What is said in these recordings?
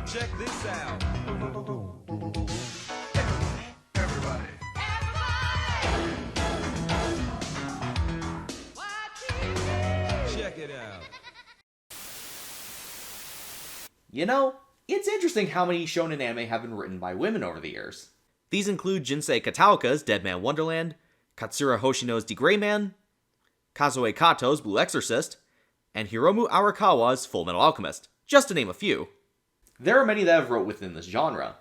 Check this out. Everybody. Check it out. You know, it's interesting how many shonen anime have been written by women over the years. These include Jinsei Kataoka's Dead Man Wonderland, Katsura Hoshino's The Gray Man, Kazue Kato's Blue Exorcist, and Hiromu Arakawa's Full Metal Alchemist, just to name a few. There are many that have wrote within this genre,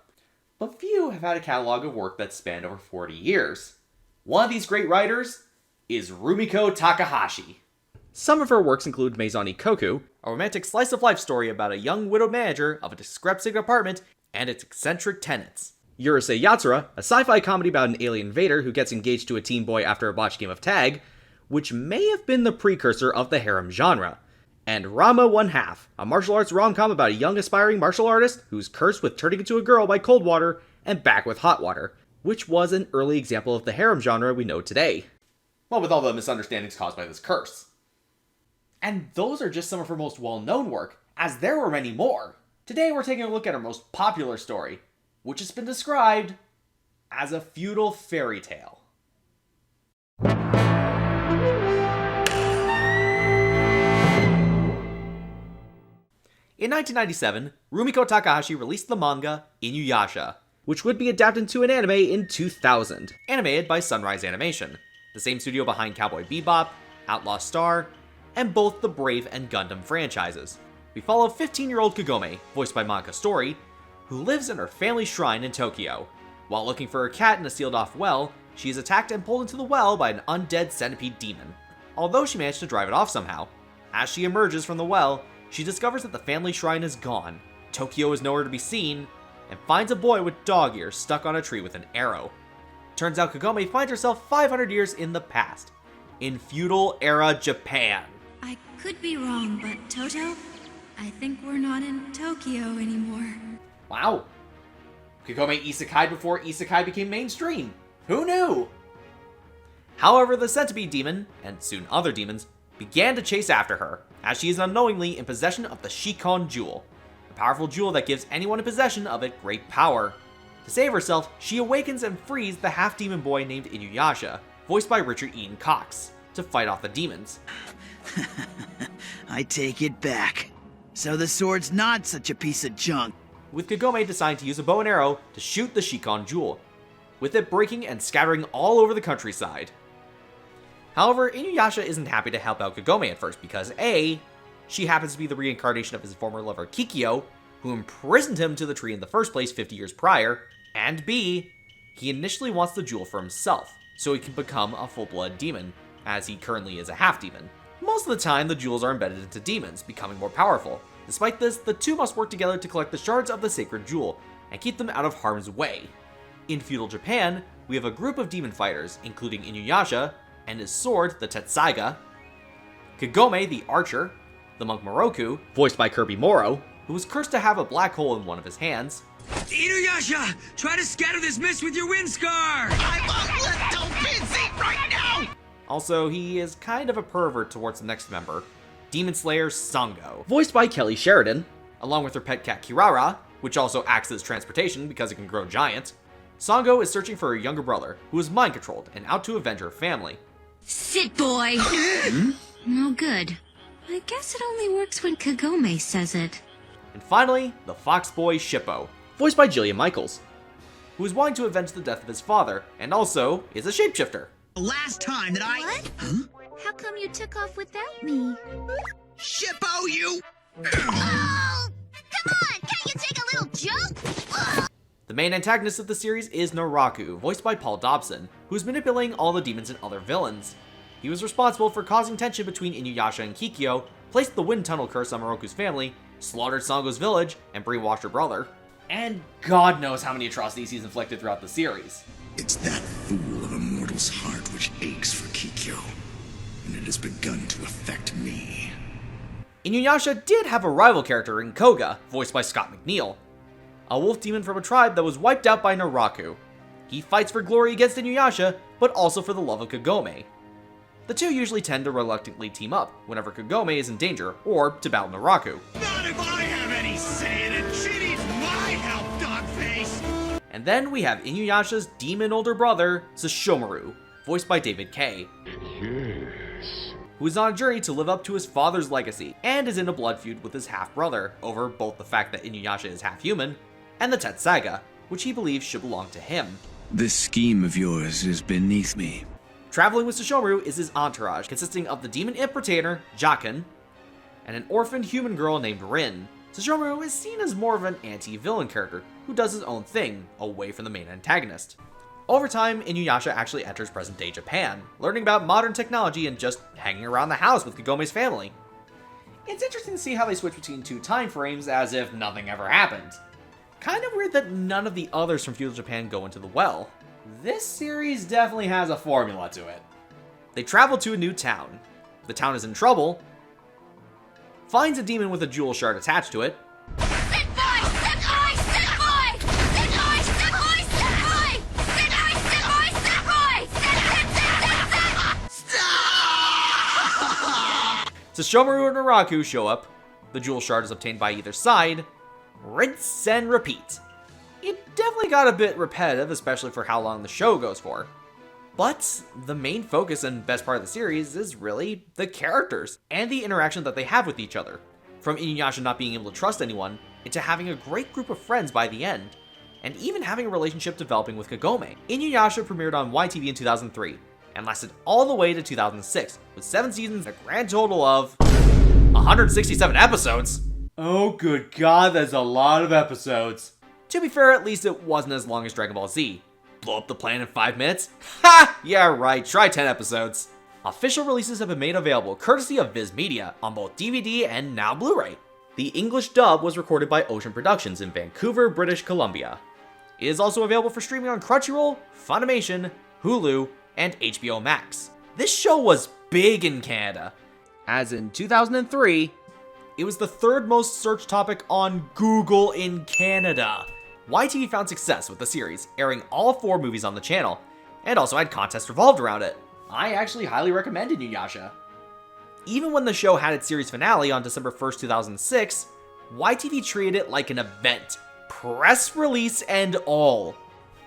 but few have had a catalog of work that spanned over 40 years. One of these great writers is Rumiko Takahashi. Some of her works include Maison Ikkoku, a romantic slice-of-life story about a young widowed manager of a discrepant apartment and its eccentric tenants. Urusei Yatsura, a sci-fi comedy about an alien invader who gets engaged to a teen boy after a botched game of tag, which may have been the precursor of the harem genre. And Rama One Half, a martial arts rom-com about a young aspiring martial artist who's cursed with turning into a girl by cold water and back with hot water, which was an early example of the harem genre we know today. Well, with all the misunderstandings caused by this curse. And those are just some of her most well-known work, as there were many more. Today we're taking a look at her most popular story, which has been described as a feudal fairy tale. In 1997, Rumiko Takahashi released the manga Inuyasha, which would be adapted into an anime in 2000, animated by Sunrise Animation, the same studio behind Cowboy Bebop, Outlaw Star, and both the Brave and Gundam franchises. We follow 15-year-old Kagome, voiced by Monica Story, who lives in her family shrine in Tokyo. While looking for her cat in a sealed-off well, she is attacked and pulled into the well by an undead centipede demon, although she managed to drive it off somehow. As she emerges from the well, she discovers that the family shrine is gone, Tokyo is nowhere to be seen, and finds a boy with dog ears stuck on a tree with an arrow. Turns out Kagome finds herself 500 years in the past, in feudal-era Japan. I could be wrong, but Toto, I think we're not in Tokyo anymore. Wow. Kagome isekai'd before isekai became mainstream. Who knew? However, the centipede demon, and soon other demons, began to chase after her, as she is unknowingly in possession of the Shikon Jewel, a powerful jewel that gives anyone in possession of it great power. To save herself, she awakens and frees the half-demon boy named Inuyasha, voiced by Richard Ian Cox, to fight off the demons. I take it back. So the sword's not such a piece of junk. With Kagome deciding to use a bow and arrow to shoot the Shikon Jewel, with it breaking and scattering all over the countryside. However, Inuyasha isn't happy to help out Kagome at first because A, she happens to be the reincarnation of his former lover Kikyo, who imprisoned him to the tree in the first place 50 years prior, and B, he initially wants the jewel for himself, so he can become a full-blood demon, as he currently is a half-demon. Most of the time, the jewels are embedded into demons, becoming more powerful. Despite this, the two must work together to collect the shards of the sacred jewel, and keep them out of harm's way. In feudal Japan, we have a group of demon fighters, including Inuyasha, and his sword, the Tetsaiga, Kagome, the archer, the monk Moroku, voiced by Kirby Morrow, who was cursed to have a black hole in one of his hands. Inuyasha! Try to scatter this mist with your wind scar! I'm a little busy right now! Also, he is kind of a pervert towards the next member, Demon Slayer Sango, voiced by Kelly Sheridan, along with her pet cat Kirara, which also acts as transportation because it can grow giant. Sango is searching for her younger brother, who is mind-controlled and out to avenge her family. Sit, boy! No good. I guess it only works when Kagome says it. And finally, the fox boy Shippo, voiced by Jillian Michaels, who is wanting to avenge the death of his father, and also is a shapeshifter. Last time that I... What? Huh? How come you took off without me? Shippo, you... Oh! Come on! Can't you take a little joke? The main antagonist of the series is Noraku, voiced by Paul Dobson, who's manipulating all the demons and other villains. He was responsible for causing tension between Inuyasha and Kikyo, placed the wind tunnel curse on Moroku's family, slaughtered Sango's village, and brainwashed her brother. And God knows how many atrocities he's inflicted throughout the series. It's that fool of a mortal's heart which aches for Kikyo, and it has begun to affect me. Inuyasha did have a rival character in Koga, voiced by Scott McNeil, a wolf demon from a tribe that was wiped out by Noraku. He fights for glory against Inuyasha, but also for the love of Kagome. The two usually tend to reluctantly team up whenever Kagome is in danger, or to battle Noraku. Not if I have any say in it. She needs my help, Dogface. And then we have Inuyasha's demon older brother, Sesshomaru, voiced by David Kay. Who is on a journey to live up to his father's legacy, and is in a blood feud with his half-brother over both the fact that Inuyasha is half-human, and the Tetsaga, which he believes should belong to him. This scheme of yours is beneath me. Traveling with Sesshomaru is his entourage, consisting of the demon imp retainer, Jaken, and an orphaned human girl named Rin. Sesshomaru is seen as more of an anti-villain character, who does his own thing, away from the main antagonist. Over time, Inuyasha actually enters present-day Japan, learning about modern technology and just hanging around the house with Kagome's family. It's interesting to see how they switch between two time frames as if nothing ever happened. Kind of weird that none of the others from feudal Japan go into the well. This series definitely has a formula to it. They travel to a new town. The town is in trouble, finds a demon with a jewel shard attached to it, Sesshomaru and Noraku show up, the jewel shard is obtained by either side, rinse and repeat. It definitely got a bit repetitive, especially for how long the show goes for. But the main focus and best part of the series is really the characters, and the interaction that they have with each other. From Inuyasha not being able to trust anyone, into having a great group of friends by the end, and even having a relationship developing with Kagome. Inuyasha premiered on YTV in 2003, and lasted all the way to 2006, with 7 seasons and a grand total of 167 episodes. Oh good god, that's a lot of episodes. To be fair, at least it wasn't as long as Dragon Ball Z. Blow up the planet in 5 minutes? Ha! Yeah right, try 10 episodes. Official releases have been made available courtesy of Viz Media on both DVD and now Blu-ray. The English dub was recorded by Ocean Productions in Vancouver, British Columbia. It is also available for streaming on Crunchyroll, Funimation, Hulu, and HBO Max. This show was big in Canada, as in 2003, it was the 3rd most searched topic on Google in Canada. YTV found success with the series, airing all 4 movies on the channel, and also had contests revolved around it. I actually highly recommend Inuyasha. Even when the show had its series finale on December 1st, 2006, YTV treated it like an event, press release and all,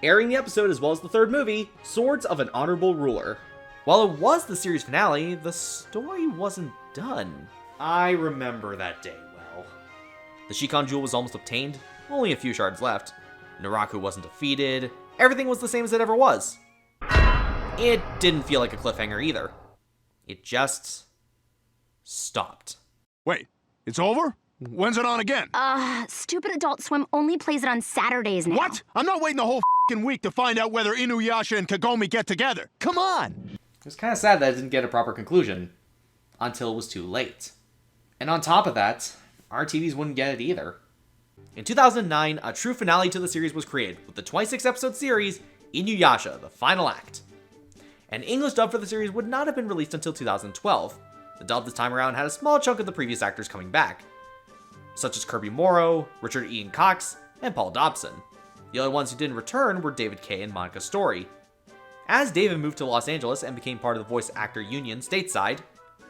airing the episode as well as the 3rd movie, Swords of an Honorable Ruler. While it was the series finale, the story wasn't done. I remember that day well. The Shikon Jewel was almost obtained, only a few shards left. Noraku wasn't defeated, everything was the same as it ever was. It didn't feel like a cliffhanger either. It just stopped. Wait, it's over? When's it on again? Stupid Adult Swim only plays it on Saturdays now. What? I'm not waiting the whole f***ing week to find out whether Inuyasha and Kagome get together. Come on! It was kind of sad that it didn't get a proper conclusion until it was too late. And on top of that, our TVs wouldn't get it either. In 2009, a true finale to the series was created with the 26-episode series, Inuyasha the Final Act. An English dub for the series would not have been released until 2012. The dub this time around had a small chunk of the previous actors coming back, such as Kirby Morrow, Richard Ian Cox, and Paul Dobson. The only ones who didn't return were David Kay and Monica Story. As David moved to Los Angeles and became part of the voice actor union stateside,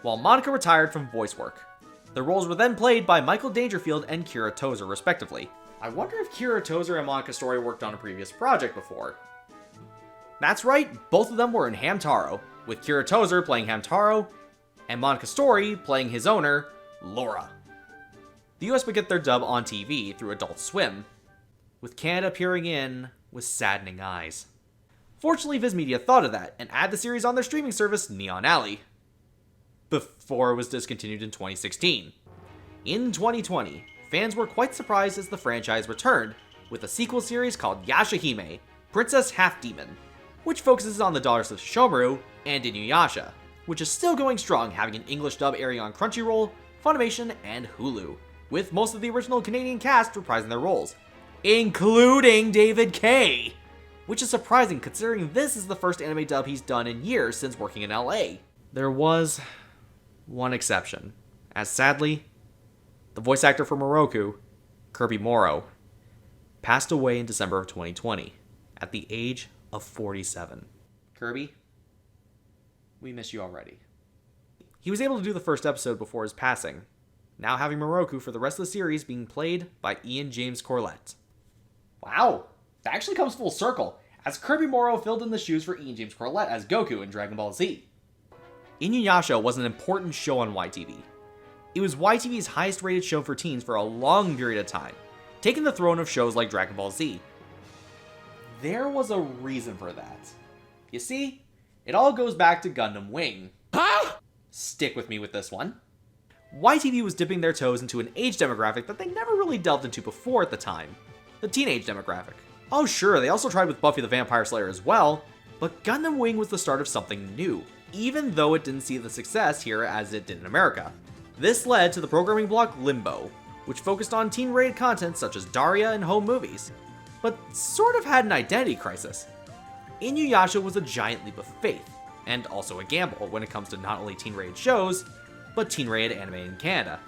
while Monica retired from voice work. The roles were then played by Michael Dangerfield and Kira Tozer, respectively. I wonder if Kira Tozer and Monica Story worked on a previous project before. That's right, both of them were in Hamtaro, with Kira Tozer playing Hamtaro, and Monica Story playing his owner, Laura. The US would get their dub on TV through Adult Swim, with Canada peering in with saddening eyes. Fortunately, Viz Media thought of that and added the series on their streaming service, Neon Alley, before it was discontinued in 2016. In 2020, fans were quite surprised as the franchise returned with a sequel series called Yashahime, Princess Half-Demon, which focuses on the daughters of Shomaru and Inuyasha, which is still going strong, having an English dub airing on Crunchyroll, Funimation, and Hulu, with most of the original Canadian cast reprising their roles, including David Kay, which is surprising considering this is the first anime dub he's done in years since working in LA. There was one exception, as sadly, The voice actor for Moroku, Kirby Morrow, passed away in December of 2020 at the age of 47. Kirby, we miss you already. He was able to do the first episode before his passing, now having Moroku for the rest of the series being played by Ian James Corlett. Wow, that actually comes full circle, as Kirby Morrow filled in the shoes for Ian James Corlett as Goku in Dragon Ball Z. Inuyasha was an important show on YTV. It was YTV's highest rated show for teens for a long period of time, taking the throne of shows like Dragon Ball Z. There was a reason for that. You see, it all goes back to Gundam Wing. Huh? Stick with me with this one. YTV was dipping their toes into an age demographic that they never really delved into before at the time. The teenage demographic. Oh sure, they also tried with Buffy the Vampire Slayer as well, but Gundam Wing was the start of something new, even though it didn't see the success here as it did in America. This led to the programming block Limbo, which focused on teen-rated content such as Daria and home movies, but sort of had an identity crisis. Inuyasha was a giant leap of faith, and also a gamble when it comes to not only teen-rated shows, but teen-rated anime in Canada.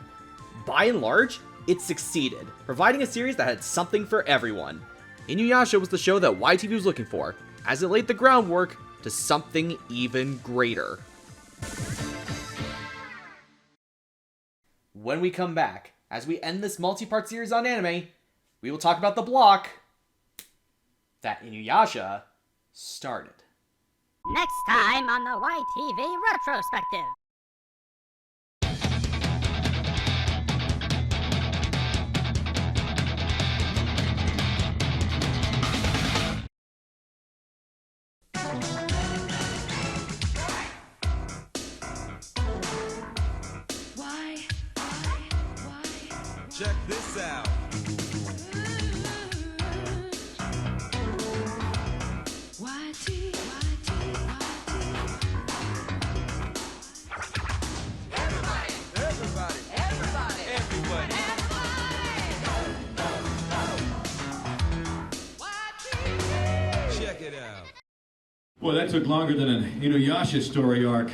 By and large, it succeeded, providing a series that had something for everyone. Inuyasha was the show that YTV was looking for, as it laid the groundwork to something even greater. When we come back, as we end this multi-part series on anime, we will talk about the block that Inuyasha started. Next time on the YTV Retrospective. Check this out. Everybody. Check it out. Boy, that took longer than an Inuyasha story arc.